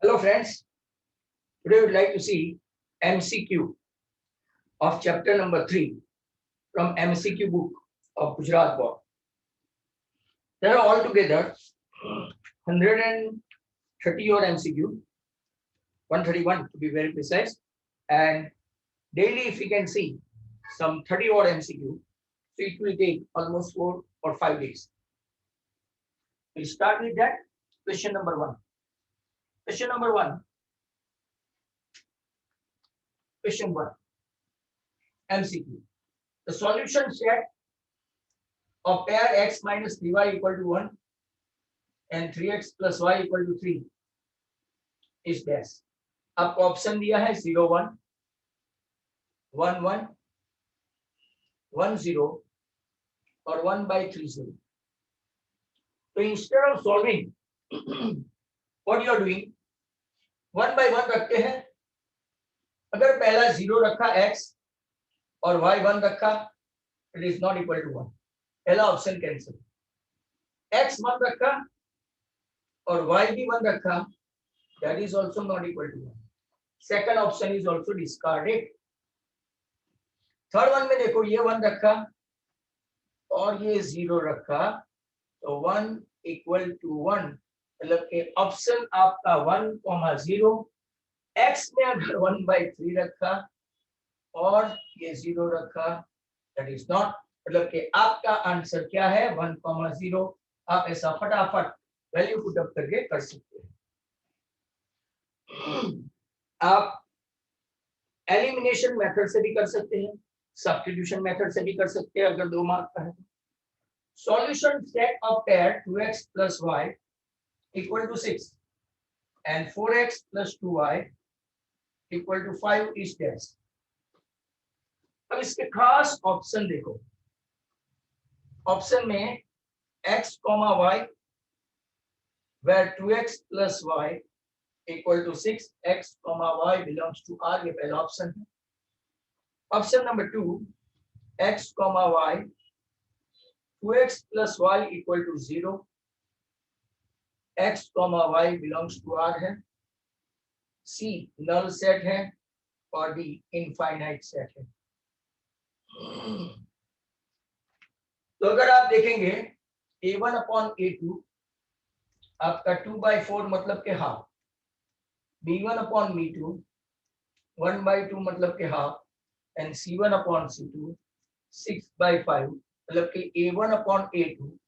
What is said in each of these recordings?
Hello friends, today we would like to see MCQ of chapter number 3 from MCQ book of Gujarat Board. There are altogether 130 odd MCQ, 131 to be very precise, and daily if we can see some 30 odd MCQ, so it will take almost 4 or 5 days. We'll start with that. Question number 1. Question number 1. Question 1. MCQ. The solution set of pair x minus 3y equal to 1 and 3x plus y equal to 3 is dash. आपको option दिया है 0 1 1 1 1 0 और 1 by 3 0. So instead of solving, what you are doing, 1 by 1 रखते हैं. अगर पहला 0 रखा x और y 1 रखा, it is not equal to 1. पहला ऑप्शन कैंसिल. x 1 रखा और y भी 1 रखा, that is also not equal to 1. Second option is also discarded. Third one में देखो, ये 1 रखा और ये 0 रखा, तो 1 equal to 1, मतलब कि ऑप्शन आपका 1, 0. x में अगर 1 by 3 रखा और ये 0 रखा, that is not, मतलब कि आपका आंसर क्या है 1, 0. आप ऐसा फटाफट वैल्यू पुट अप करके कर सकते हैं. आप एलिमिनेशन मेथड से भी कर सकते हैं, सब्स्टिट्यूशन मेथड से भी कर सकते हैं अगर 2 मार्क का है. Solution set of pair 2x plus y equal to 6 and 4x plus 2y equal to 5 is dash. अब इसके खास ऑप्शन देखो. ऑप्शन में x, y where 2x plus y equal to 6, x, y belongs to R, ये पहला option है. Option number 2, x, y 2x plus y equal to 0, x, y belongs to R है. C null set है और D infinite set है. तो अगर आप देखेंगे A1 upon A2 आपका 2/4 मतलब के हाफ, B1 upon B2 1/2 मतलब के half, and C1 upon C2 6/5 मतलब कि A1 upon A2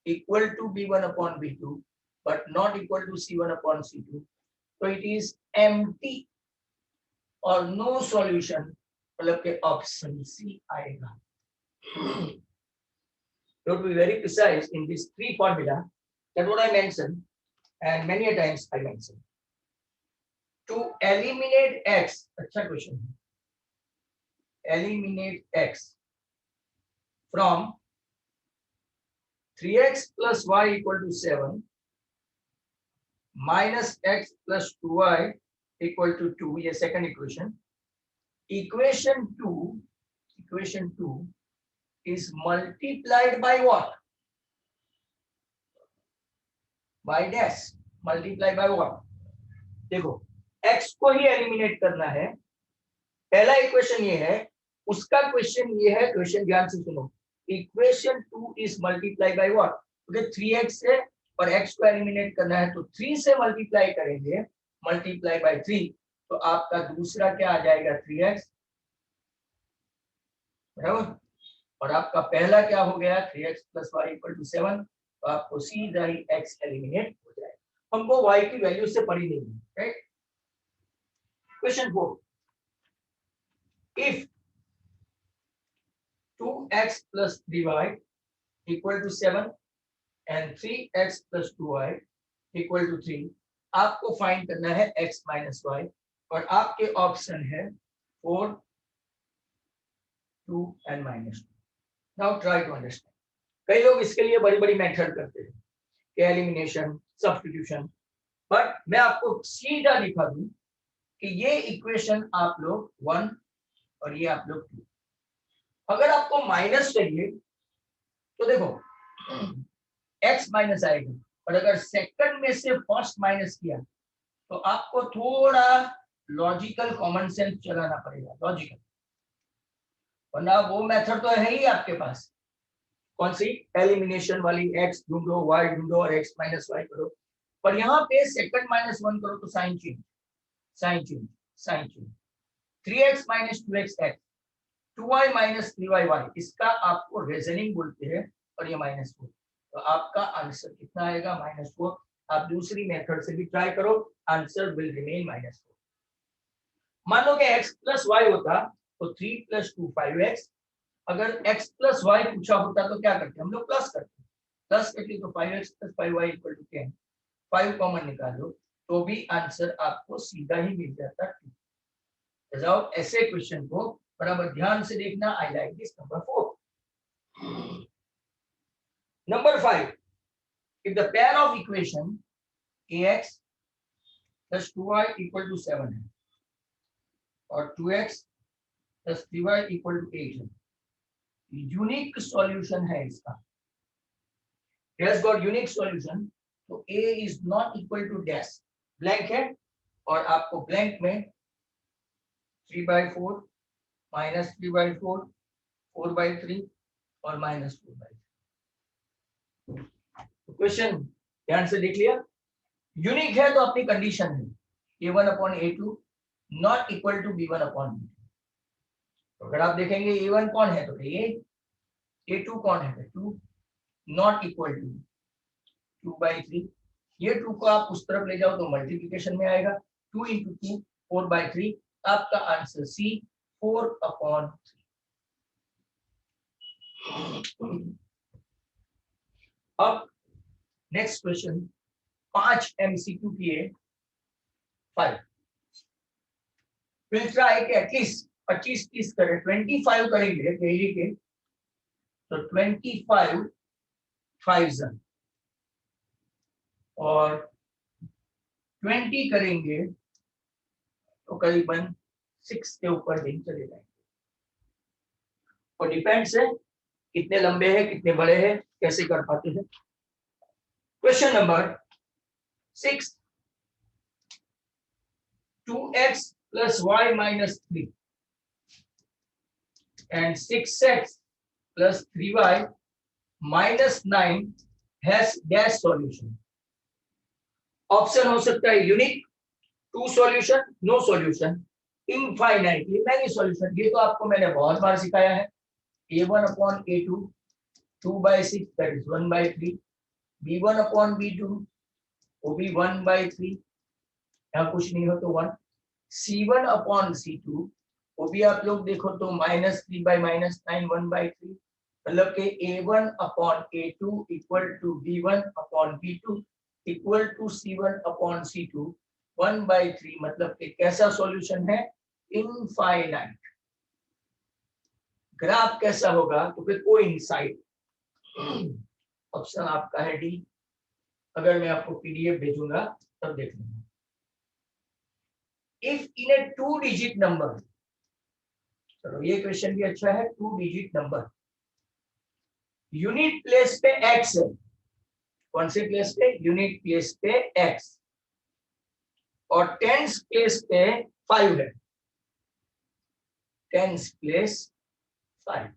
equal to B1 upon B2 but not equal to C1 upon C2. So it is empty or no solution, मतलब कि option C आएगा. To be very precise in this 3 formula, that what I mentioned and many a times I mentioned. To eliminate x, अच्छा question. Eliminate x from 3x plus y equal to 7 minus x plus 2y equal to 2, ये second equation. Equation 2 is multiplied by what? By dash. Multiply by what? देखो x को ही eliminate करना है. पहला equation ये है, उसका क्वेश्चन ये है. क्वेश्चन ध्यान से सुनो. Equation 2 is multiply by what? क्योंकि 3x है और x को एलिमिनेट करना है, तो 3 से मल्टीप्लाई करेंगे, मल्टीप्लाई बाय 3, तो आपका दूसरा क्या आ जाएगा 3x, बराबर. और आपका पहला क्या हो गया 3x plus y equal to 7, तो आपको सीधा ही x एलिमिनेट हो जाएगा. हमको y की वैल्यू से पड़ी नहीं है, right. Question 4. If 2x plus 3y equal to 7 and 3x plus 2y equal to 3, आपको फाइंड करना है x minus y और आपके ऑप्शन है 4, 2 and -2. Now try to understand. कई लोग इसके लिए बड़ी बड़ी मेथड करते हैं, एलिमिनेशन, सब्स्टिट्यूशन, बट मैं आपको सीधा दिखा दूं कि ये इक्वेशन आप लोग 1 और ये आप लोग 2. अगर आपको माइनस चाहिए तो देखो x माइनस आएगा, और अगर सेकंड में से फर्स्ट माइनस किया तो आपको थोड़ा लॉजिकल कॉमन सेंस चलाना पड़ेगा, लॉजिकल, वरना वो मेथड तो है ही आपके पास, कौन सी, एलिमिनेशन वाली, एक्स ढूंढो वाई ढूंढो और एक्स माइनस वाई करो, पर यहाँ पे सेकंड माइनस वन करो तो sign change, sign change, sign change, 3x minus 2x x, 2y minus 3y y, इसका आपको रीजनिंग बोलते हैं, और ये -4, तो आपका आंसर कितना आएगा, -4। आप दूसरी मेथड से भी ट्राई करो, आंसर विल रिमेन -4। मान लो कि x प्लस वाई होता तो 3 + 2 5x, अगर x प्लस वाई पूछा होता तो क्या करते हम लोग, प्लस करते, प्लस करके तो 5x + 5y = 10, 5 कॉमन निकालो तो भी आंसर आपको सीधा ही मिल जाता है। जाओ ऐसे क्वेश्चन को बराबर ध्यान से देखना। आई like this number 4। Number 5, if the pair of equation ax plus 2y = 7 है और 2x plus 3y = 8 है, यूनिक सॉल्यूशन है इसका, it has got unique solution, तो a is not equal to dash, blank है, और आपको ब्लैंक में 3/4 -3/4 4/3 और -4/3। तो क्वेश्चन ध्यान से देख लिया, यूनिक है तो अपनी कंडीशन है a1/a2 not equal to b1/b2। तो अगर आप देखेंगे a1 कौन है तो a, a2 कौन है 2, नॉट इक्वल टू 2/3, ये 2 को आप उस तरफ ले जाओ तो मल्टीप्लिकेशन में आएगा, 2 × 2 4/3, आपका आंसर सी 4/3। अब नेक्स्ट क्वेश्चन 5 MCQ की है 5, विल ट्राई कि एटलीस्ट 25-30 करें, 25 करेंगे डेली के, तो 25 5s और 20 करेंगे तो करीबन 6 के ऊपर दिन चले जाएंगे, और डिपेंड्स है कितने लंबे हैं कितने बड़े हैं कैसे कर पाते हैं। Question number 6, 2x + y - 3 and 6x + 3y - 9 has dash solution। Option हो सकता है unique, 2 solution, no solution, infinitely many solution. ये तो आपको मैंने बहुत बार सिखाया है, a1/a2 2/6 that is 1/3, b1/b2 वो भी 1/3, यहाँ कुछ नहीं हो तो 1, c1/c2 वो भी आप लोग देखो तो -3/-9 1/3, मतलब कि a1/a2 = b1/b2 = c1/c2 1/3, मतलब कि कैसा सॉल्यूशन है, इनफाइनाइट। ग्राफ कैसा होगा तो फिर कोइंसाइड, ऑप्शन आपका है डी। अगर मैं आपको पीडीएफ भेजूंगा तब देख लेंगे। If in a 2 digit number, चलो ये क्वेश्चन भी अच्छा है, 2 डिजिट नंबर, यूनिट प्लेस पे x है, कौन से प्लेस पे, यूनिट प्लेस पे x, और टेंस प्लेस पे 5 है, टेंस प्लेस 5,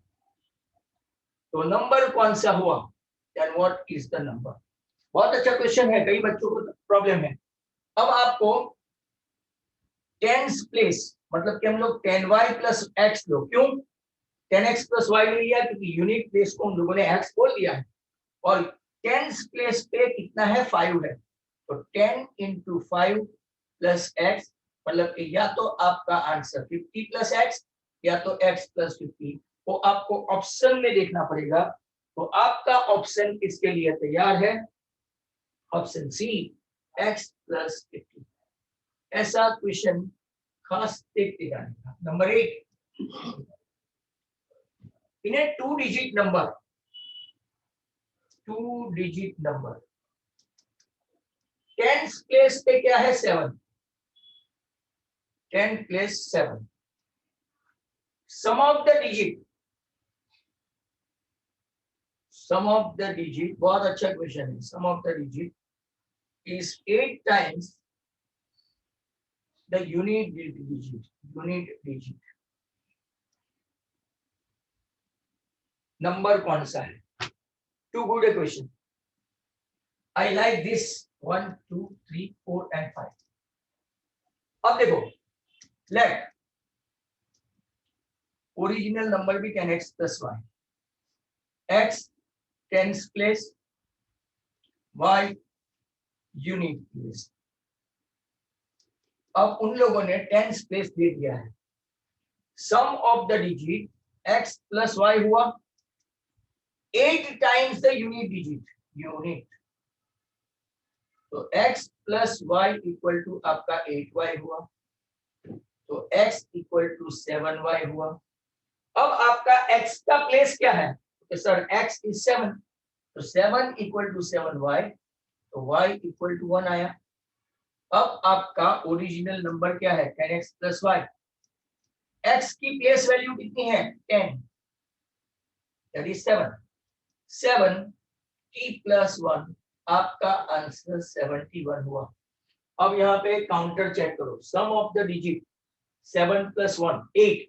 तो नंबर कौन सा हुआ, then what is the number. बहुत अच्छा क्वेश्चन है, कई बच्चों को प्रॉब्लम है। अब आपको टेंस प्लेस मतलब कि हम लोग 10y + x लो, क्यों 10x + y ले लिया, क्योंकि यूनिट प्लेस को हम लोगों ने x बोल दिया है, और टेंस प्लेस पे कितना है 5 है, तो 10 × 5 + x, मतलब कि या तो आपका आंसर 50 + x या तो x + 50, तो आपको ऑप्शन में देखना पड़ेगा। तो आपका ऑप्शन इसके लिए तैयार है, ऑप्शन सी x + 50। ऐसा क्वेश्चन खास देखते जाने का। Number 8, in a 2 digit number, 2 digit number, tens place पे क्या है 7, 10 place 7, sum of the digit, sum of the digit, बहुत अच्छा क्वेश्चन है, sum of the digit is 8 times the unit digit number कौन सा है? Too good a question. I like this 1 2 3 4 and 5. अब देखो, लेट ओरिजिनल नंबर भी 10x plus y, x tens place, y unit place. अब उन लोगों ने टेंस प्लेस दे दिया है. Sum of the digit x plus y हुआ 8 times the unit digit unit. तो x plus y equal to आपका 8y हुआ. तो x इक्वल टू 7y हुआ. अब आपका x का प्लेस क्या है? तो सर x इज 7, तो 7 इक्वल टू 7y, तो y इक्वल टू 1 आया. अब आपका ओरिजिनल नंबर क्या है? 10x plus y. x की प्लेस वैल्यू कितनी है? 10, दैट इज 7. 7 t प्लस 1, आपका आंसर 71 हुआ. अब यहाँ पे काउंटर चेक करो. Sum of the digit 7 plus 1 8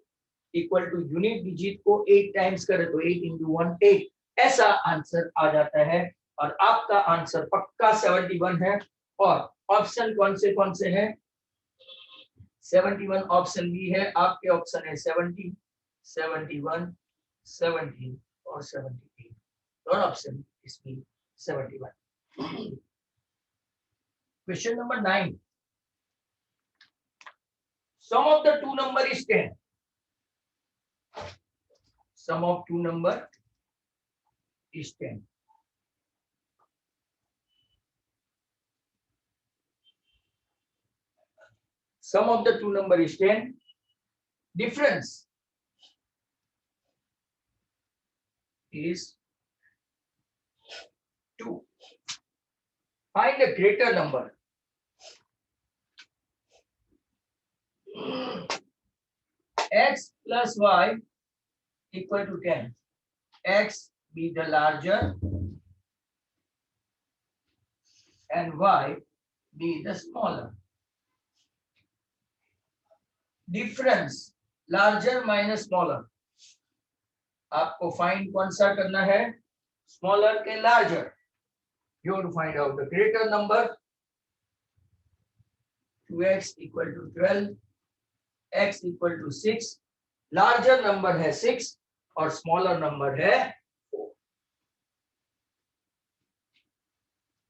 equal to unit digit को 8 टाइम्स करे तो 8 इंटू 1 8. ऐसा आंसर आ जाता है और आपका आंसर पक्का 71 है. और ऑप्शन कौन से हैं? 71 ऑप्शन बी है. आपके ऑप्शन है 70, 71, 17 और 78. और option is B 71. Question number 9. Sum of the two number is 10. Sum of two number is 10. Sum of the two number is 10. Difference is 2. Find a greater number. X plus y equal to 10. X be the larger and y be the smaller. Difference larger minus smaller. आपको find कौन सा करना है? Smaller के larger. You have to find out the greater number. 2x equal to 12, x equal to 6. Larger number है 6 और smaller number है 4.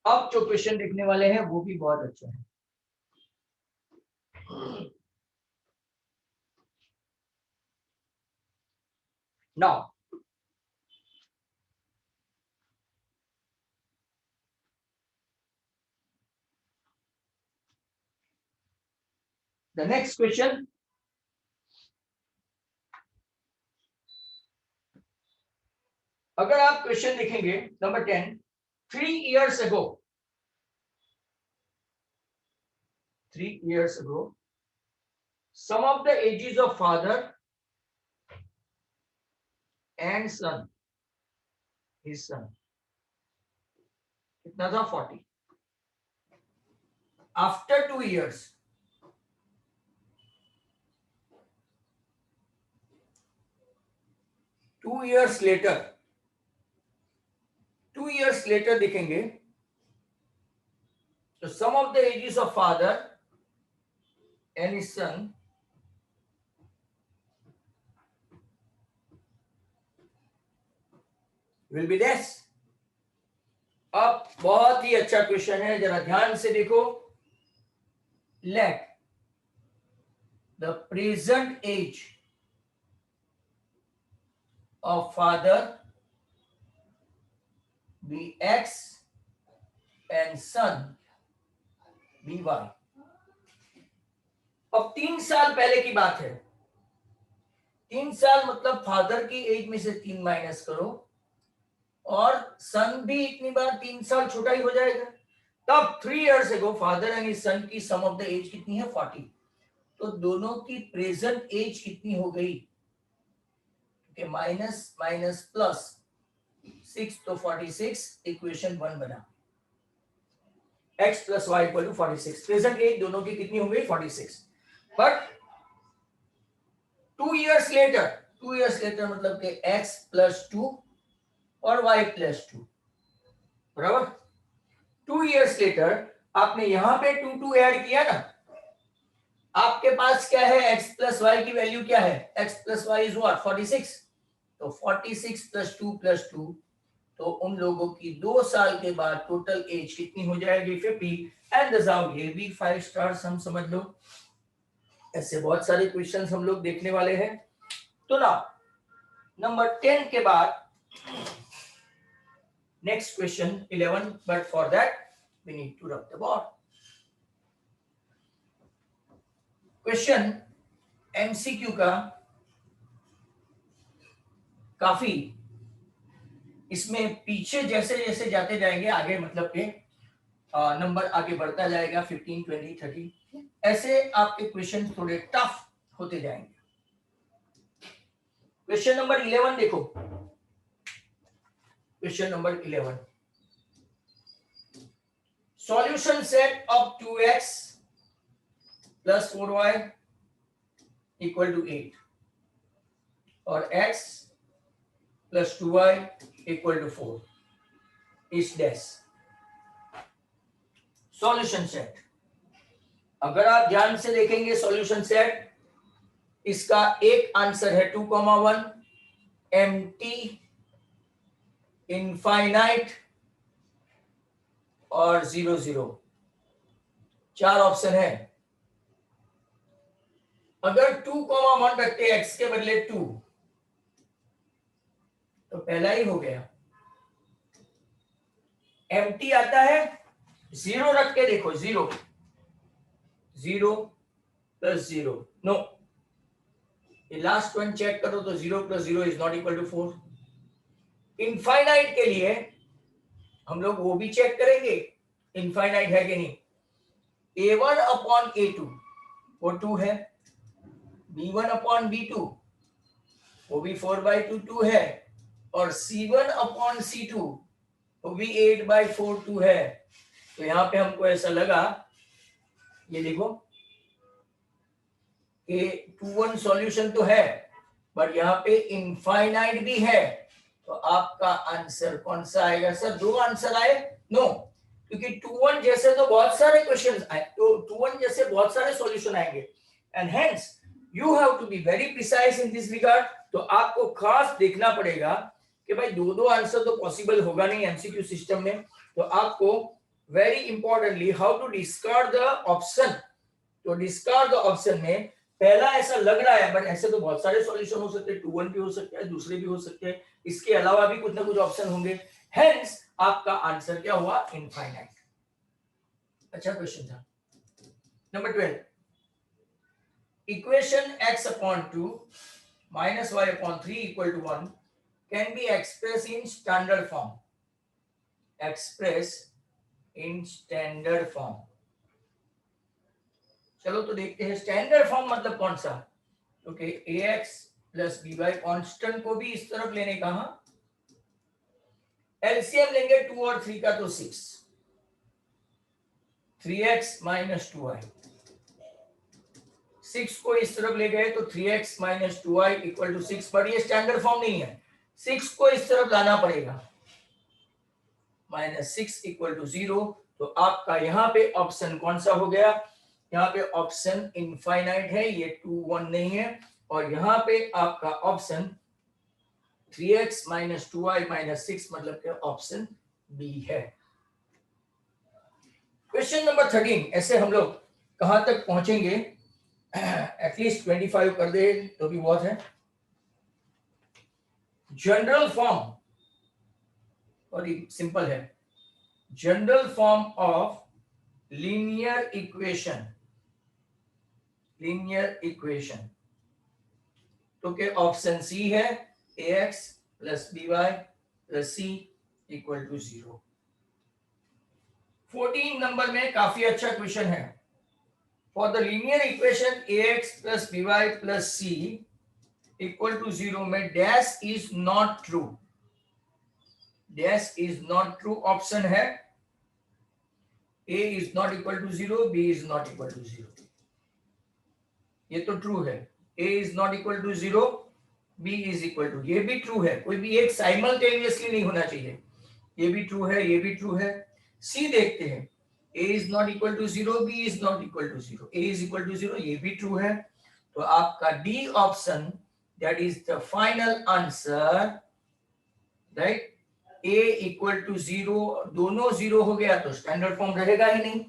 अब जो क्वेश्चन देखने वाले हैं वो भी बहुत अच्छा है. Now the next question. अगर आप क्वेश्चन देखेंगे number 10, 3 years ago, 3 years ago, sum of the ages of father and son, his son, कितना था? 40. After 2 years, two years later देखेंगे तो sum of the ages of father and his son will be this. अब बहुत ही अच्छा question है, जरा ध्यान से देखो. Let the present age of father be x and son be y. अब 3 साल पहले की बात है. 3 साल मतलब फादर की एज में से 3 माइनस करो और सन भी इतनी बार 3 साल छोटा ही हो जाएगा. तब 3 years ago father and his सन की सम ऑफ द एज कितनी है? 40. तो दोनों की प्रेजेंट एज कितनी हो गई? माइनस माइनस प्लस 6, तो 46. इक्वेशन 1 बना. x plus y equal to 46. Present age दोनों की कितनी हो गई? 46. बट 2 years later मतलब कि x प्लस 2 और y प्लस 2, बराबर। 2 years later आपने यहां पे 2 ऐड किया ना, आपके पास क्या है, x प्लस वाई की वैल्यू क्या है, x plus y is what 46, तो 46 प्लस 2 तो उन लोगों की 2 साल के बाद टोटल एज कितनी हो जाएगी 50। एंड ये भी 5 स्टार्स हम समझ लो। ऐसे बहुत सारे क्वेश्चंस हम लोग देखने वाले हैं। तो ना नंबर 10 के बाद next question 11, but for that we need to rub the board. Question MCQ का काफी, इसमें पीछे जैसे जैसे जाते जाएंगे आगे, मतलब के नंबर आगे बढ़ता जाएगा 15, 20, 30, ऐसे आपके क्वेश्चन थोड़े टफ होते जाएंगे। क्वेश्चन नंबर 11 देखो, question number 11, solution set of 2x plus 4y equal to 8 और x plus 2y equal to 4 is dash. Solution set, अगर आप ध्यान से देखेंगे सॉल्यूशन सेट, इसका एक आंसर है 2,1, एम्प्टी, इनफाइनाइट और 0, 0, 4 ऑप्शन है। अगर 2,1 रखते x के बदले 2 तो पहला ही हो गया। एम्प्टी आता है, 0 रख के देखो, 0, 0 प्लस 0, नो, ये लास्ट वन चेक करो तो 0 plus 0 is not equal to 4। Infinite के लिए हम लोग वो भी चेक करेंगे इनफाइनाइट है कि नहीं। a1 अपॉन a2 वो 2 है, b1 अपॉन b2 वो भी 4/2 2 है, और c1 अपॉन c2 वो भी 8/4 2 है। तो यहां पे हमको ऐसा लगा, ये देखो A21 सॉल्यूशन तो है, बट यहाँ पे इनफाइनाइट भी है, तो आपका आंसर कौन सा आएगा सर? 2 आंसर आए, नो, क्योंकि 21 जैसे तो बहुत सारे क्वेश्चन आए, तो 21 जैसे बहुत सारे सॉल्यूशन आएंगे, and hence you have to be very precise in this regard. तो आपको खास देखना पड़ेगा कि भाई 2 आंसर तो पॉसिबल होगा नहीं एमसीक्यू सिस्टम में, तो आपको very importantly how to discard the option. तो डिस्कार्ड द ऑप्शन में पहला ऐसा लग रहा है, बट ऐसे तो बहुत सारे सॉल्यूशन हो सकते हैं, 2-1 भी हो सकते हैं, दूसरे भी हो सकते हैं, इसके अलावा भी कुछ ना कुछ ऑप्शन होंगे, हेंस आपका आंसर क्या हुआ? इनफाइनाइट। अच्छा क्वेश्चन था। Number 12, equation x upon 2 minus y upon 3 equal to 1 can be express in standard form. Express in standard form, चलो तो देखते हैं स्टैंडर्ड फॉर्म मतलब कौन सा, क्योंकि ax प्लस by कांस्टेंट को भी इस तरफ लेने का, एलसीएम लेंगे 2 और 3 का तो 6, 3x माइनस 2y, 6 को इस तरफ ले गए तो 3x minus 2y equal to 6, पर ये स्टैंडर्ड फॉर्म नहीं है, 6 को इस तरफ लाना पड़ेगा, माइनस 6 इक्वल टू 0। तो आपका यहाँ पे ऑप्शन कौन सा हो गया? यहाँ पे ऑप्शन इनफाइनाइट है, ये 2, 1 नहीं है, और यहाँ पे आपका option 3x minus 2y minus 6 मतलब के ऑप्शन बी है। क्वेश्चन नंबर 13, ऐसे हम लोग कहां तक पहुंचेंगे? एटलीस्ट 25 कर दे तो भी बहुत है। जनरल फॉर्म, और सिंपल है, general form of linear equation, linear equation, तो के ऑप्शन सी है, ax plus by plus c equal to 0। 14 number में काफी अच्छा क्वेश्चन है। For the linear equation ax plus by plus c equal to 0 में dash is not true, dash is not true option है, a is not equal to 0, b is not equal to 0। ये तो true है, a is not equal to 0, b is equal to, ये भी true है, कोई भी एक साइमल्टेनियसली नहीं होना चाहिए, ये भी ट्रू है, ये भी ट्रू है। सी देखते हैं, a is not equal to 0, b is not equal to 0, a is equal to 0, ये भी ट्रू है। तो आपका D option that is the final answer, right. a equal to 0, दोनों 0 हो गया तो स्टैंडर्ड फॉर्म रहेगा ही नहीं।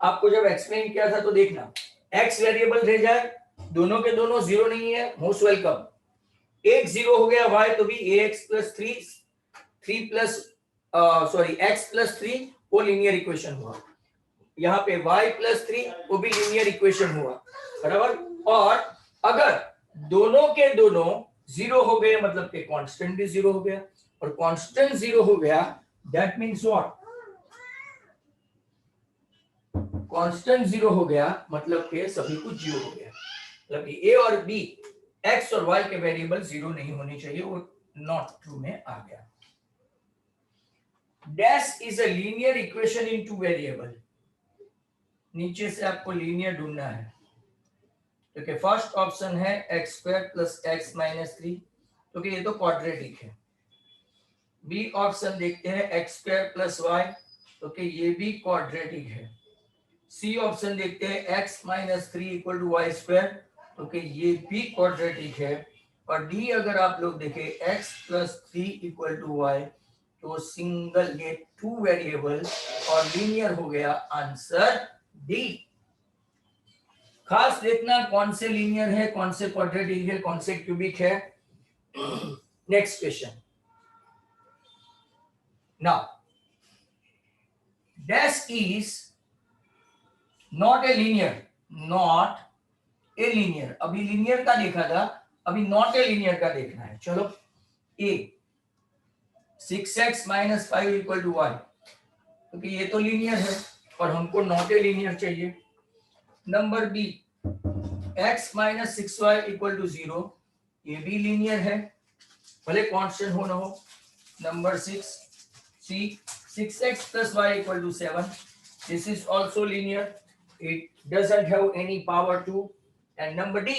आपको जब एक्सप्लेन किया था तो देखना, x वेरिएबल रह जाए, दोनों के दोनों 0 नहीं है, मोस्ट वेलकम। एक 0 हो गया y तो भी ax plus 3 plus sorry x plus 3 वो लीनियर इक्वेशन हुआ। यहाँ पे y प्लस 3 वो भी लीनियर इक्वेशन हुआ, बराबर। और अगर दोनों के दोनों 0 हो गए मतलब कि कांस्टेंट भी 0 हो गया, और कांस्टेंट 0 हो गया दैट मींस व्हाट, कांस्टेंट 0 हो गया मतलब कि सभी कुछ 0 हो गया, मतलब कि a और b x और y के वेरिएबल 0 नहीं होने चाहिए, वो नॉट ट्रू में आ गया। Dash is a linear equation in two variable, नीचे से आपको लीनियर ढूंढना है, क्योंकि फर्स्ट ऑप्शन है x square plus x minus 3, क्योंकि ये तो क्वाड्रेटिक है। बी ऑप्शन देखते हैं एक्स स्क्वायर प्लस वाई, क्योंकि ये भी क्वाड्रेटिक है। सी ऑप्शन देखते हैं x minus 3 equal to y square, क्योंकि ये भी क्वाड्रेटिक है। और डी अगर आप लोग देखें x plus 3 equal to y, तो सिंगल, ये 2 वेरिएबल और लीनियर हो गया, आंसर डी। खास देखना कौन से लीनियर है, कौन से क्वाड्रेटिक है, कौन से क्यूबिक है। Next question, now dash is not a linear, not a linear, अभी लीनियर का देखा था, अभी नॉट ए लीनियर का देखना है। चलो, a 6x minus 5 equal to y, क्योंकि ये तो लीनियर है और हमको नॉट ए लीनियर चाहिए। Number b x minus 6y equal to 0, ये भी लीनियर है, भले कांस्टेंट हो ना हो। Number 6 C 6x plus y equal to 7, this is also linear, it doesn't have any power to. And number D,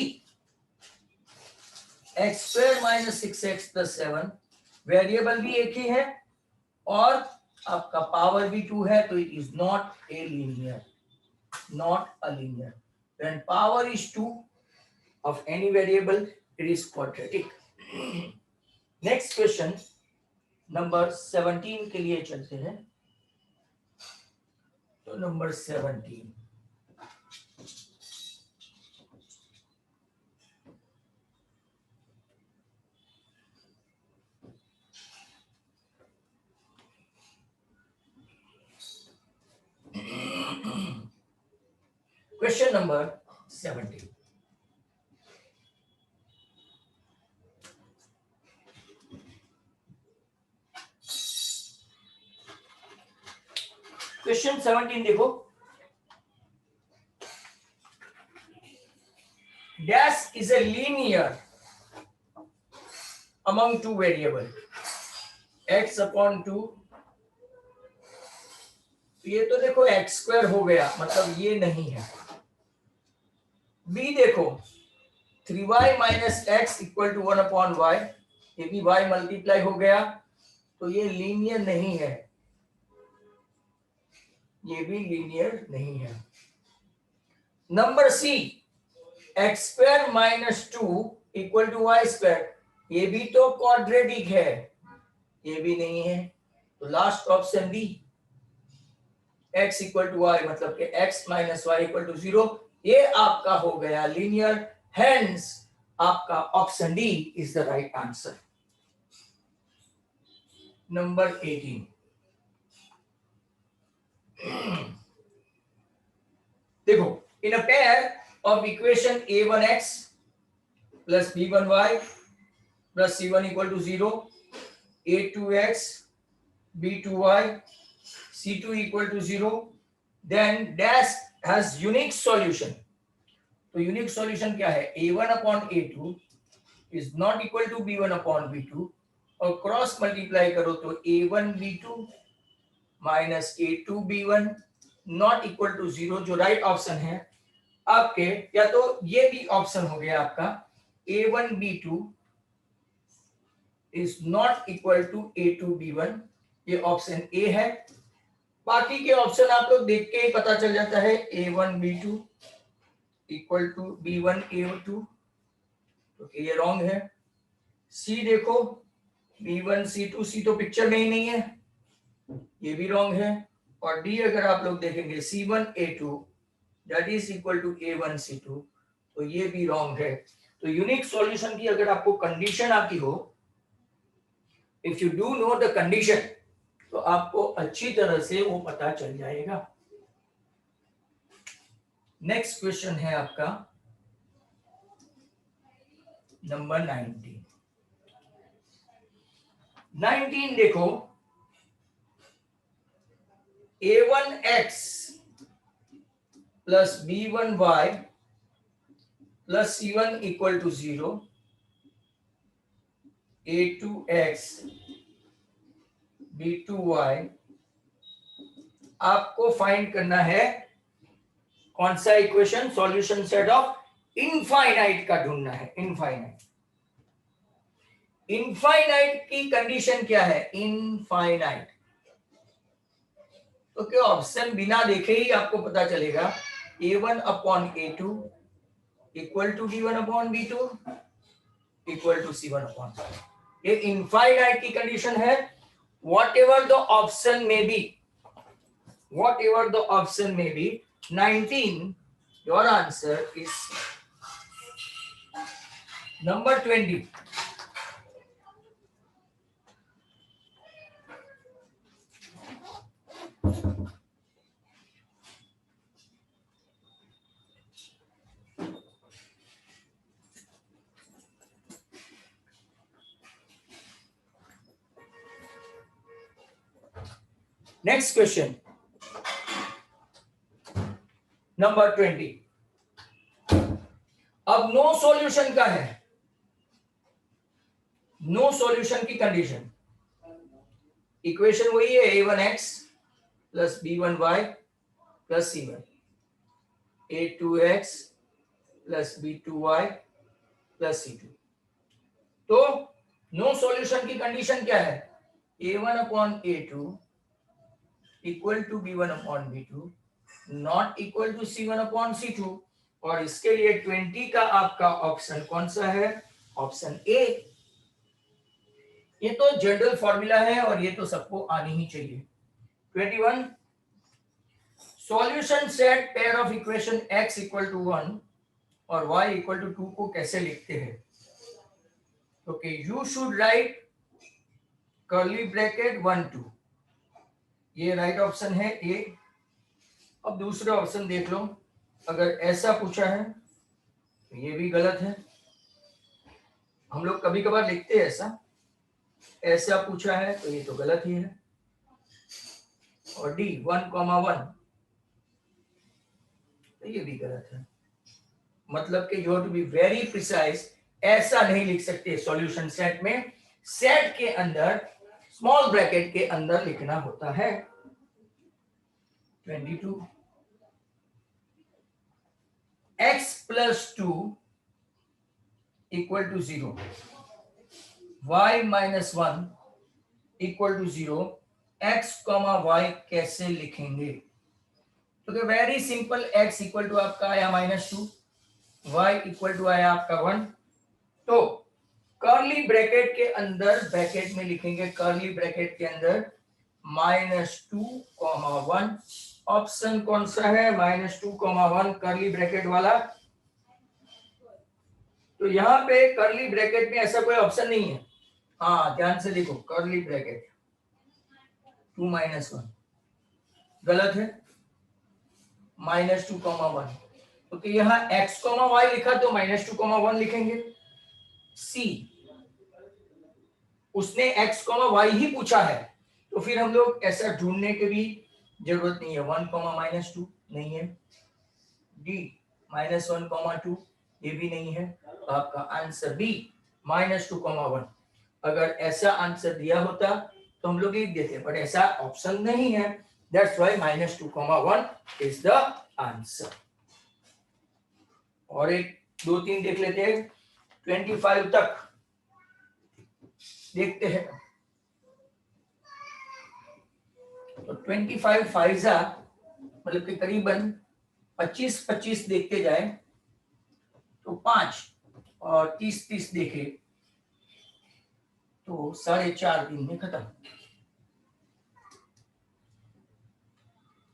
x square minus 6x plus 7, variable भी एक ही है और आपका पावर भी 2 है, तो it is not a linear, not a linear. When power is 2 of any variable, it is quadratic. Next question number 17 के लिए चलते हैं। तो नंबर 17, क्वेश्चन नंबर 17, क्वेश्चन 17 देखो, dash is a linear among two variable x upon 2, ये तो देखो x square हो गया, मतलब ये नहीं है। b देखो 3y minus x equal to 1 upon y, ये भी y मल्टीप्लाई हो गया, तो ये लीनियर नहीं है, ये भी लीनियर नहीं है। Number c x square minus 2 equal to y square, ये भी तो क्वाड्रेटिक है, ये भी नहीं है। तो last option D x equal to y, मतलब कि x minus y equal to 0, ये आपका हो गया लीनियर, हेंस आपका option D is the right answer. Number 18, देखो, in a pair of equation a1x plus b1y plus c1 equal to 0, a2x b2y c2 equal to 0, then dash has unique solution. तो unique solution क्या है, a1 upon a2 is not equal to b1 upon b2, और cross multiply करो तो a1 b2 minus a2 b1 not equal to 0, जो right option है आपके या तो ये भी ऑप्शन हो गया आपका A1B2 is not equal to A2B1, ये ऑप्शन ए है। बाकी के ऑप्शन आप लोग देख के ही पता चल जाता है A1B2 इक्वल टू B1A2, तो ये रॉन्ग है। सी देखो B1C2, सी तो पिक्चर में ही नहीं है, ये भी रॉन्ग है। और डी अगर आप लोग देखेंगे C1A2 that is equal to A1C2, तो ये भी रॉन्ग है। तो यूनिक सॉल्यूशन की अगर आपको कंडीशन आती हो, if you do know the condition, तो आपको अच्छी तरह से वो पता चल जाएगा। नेक्स्ट क्वेश्चन है आपका नंबर 19 देखो A1x plus B1y plus C1 equal to 0, A2x B2y आपको फाइंड करना है कौन सा equation, solution set of infinite का ढूंढना है। इनफाइनाइट की कंडीशन क्या है, इनफाइनाइट, तो क्या ऑप्शन बिना देखे ही आपको पता चलेगा A1 upon A2 equal to B1 upon B2 equal to C1 upon, ये इनफाइनाइट की कंडीशन है। whatever the option may be, 19, your answer is number 20. Next question number 20। अब नो सॉल्यूशन का है, नो सॉल्यूशन की कंडीशन, इक्वेशन वही है A1x plus B1y plus C1, A2x plus B2y plus C2। तो नो सॉल्यूशन की condition क्या है, A1 upon A2 equal to B1 upon B2 not equal to C1 upon C2, और इसके लिए 20 का आपका ऑप्शन कौन सा है, ऑप्शन ए। ये तो जनरल फॉर्मूला है और ये तो सबको आनी ही चाहिए। 21 solution set pair of equation x equal to 1 और y इक्वल टू 2 को कैसे लिखते हैं। Okay, you should write curly bracket 1 2, ये राइट ऑप्शन है ए। अब दूसरा ऑप्शन देख लो, अगर ऐसा पूछा है तो ये भी गलत है, हम लोग कभी कभार लिखते हैं ऐसा पूछा है तो ये तो गलत ही है। और डी 1,1 तो ये भी गलत है, मतलब कि you have to be very precise, ऐसा नहीं लिख सकते सॉल्यूशन सेट में, सेट के अंदर स्मॉल ब्रैकेट के अंदर लिखना होता है। 22 x plus 2 equal to 0, y minus 1 equal to 0, x comma y कैसे लिखेंगे। तो very simple, x equal to आपका आया -2, y इक्वल टू आया आपका 1, तो कर्ली ब्रैकेट के अंदर ब्रैकेट में लिखेंगे, कर्ली ब्रैकेट के अंदर -2, 1, ऑप्शन कौन सा है, -2, 1 कर्ली ब्रैकेट वाला। तो यहाँ पे कर्ली ब्रैकेट में ऐसा कोई ऑप्शन नहीं है, हाँ ध्यान से देखो, कर्ली ब्रैकेट 2 -1 गलत है, -2, 1, तो यहाँ x, y लिखा तो -2, 1 लिखेंगे। सी उसने x, y ही पूछा है, तो फिर हम लोग ऐसा ढूंढने की भी जरूरत नहीं है, 1, -2 नहीं है। डी -1, 2 ये भी नहीं है, तो आपका आंसर बी -2, 1। अगर ऐसा आंसर दिया होता तो हम लोग लिख देते, बट ऐसा ऑप्शन नहीं है, that's why -2, 1 is the answer. और एक 2 3 देख लेते हैं, 25 तक देखते हैं। तो 25 फाइजा मतलब कि करीबन 25 देखते जाए तो 5 और 30 देखे तो 4.5 दिन में खत्म।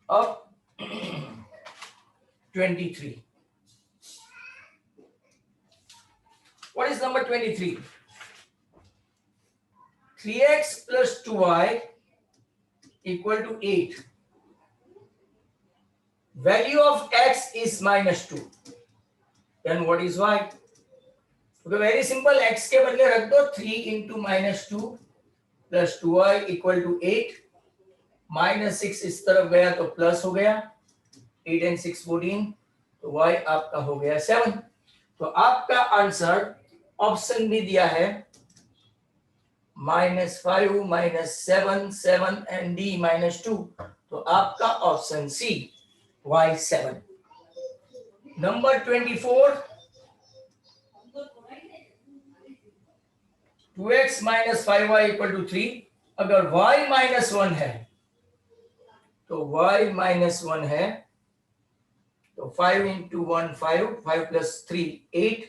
अब 23, what is number 23? 3x plus 2y equal to 8. Value of x is -2. Then what is y? Okay, very simple, x के बदले रख दो 3 into -2 plus 2y equal to 8. -6 इस तरफ गया तो प्लस हो गया, 8 and 6 14, तो y आपका हो गया 7। तो आपका आंसर ऑप्शन में दिया है -5 -7 7 and d -2, तो आपका option C y7। Number 24, 2x - 5y = 3। अगर y -1 है तो y -1 है तो 5 into 1 5, 5 plus 3 8,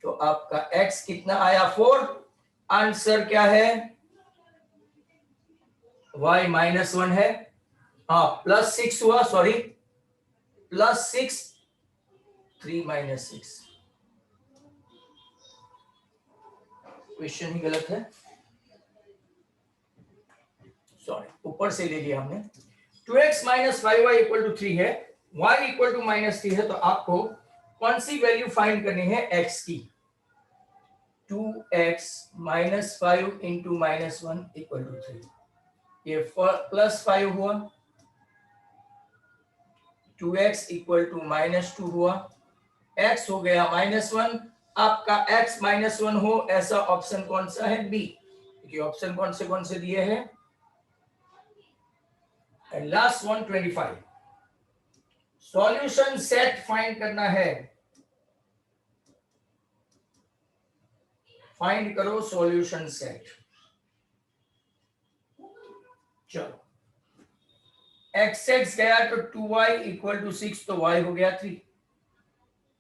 तो आपका x कितना आया 4। आंसर क्या है, y -1 है, हाँ +6 हुआ, सॉरी +6 3 - 6, क्वेश्चन ही गलत है, सॉरी ऊपर से ले लिया हमने। 2x - 5y = 3 है, y = -3 है, तो आपको कौन सी वैल्यू फाइंड करनी है x की। 2x - 5 into -1 = 3, ये +5 हुआ, 2x = -2 हुआ, x हो गया -1। आपका x -1 हो ऐसा ऑप्शन कौन सा है, बी। देखिए ऑप्शन कौन से दिए हैं। And last one 25, solution set find करना है, फाइंड करो सॉल्यूशन सेट। चलो x गया तो 2y = 6, तो y हो गया 3,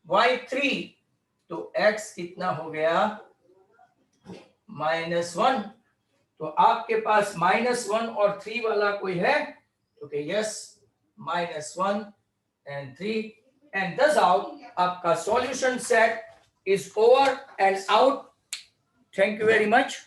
y 3, तो x कितना हो गया -1। तो आपके पास -1 और 3 वाला कोई है तो yes, -1 and 3, and thus out आपका solution set is over and out. Thank you very much.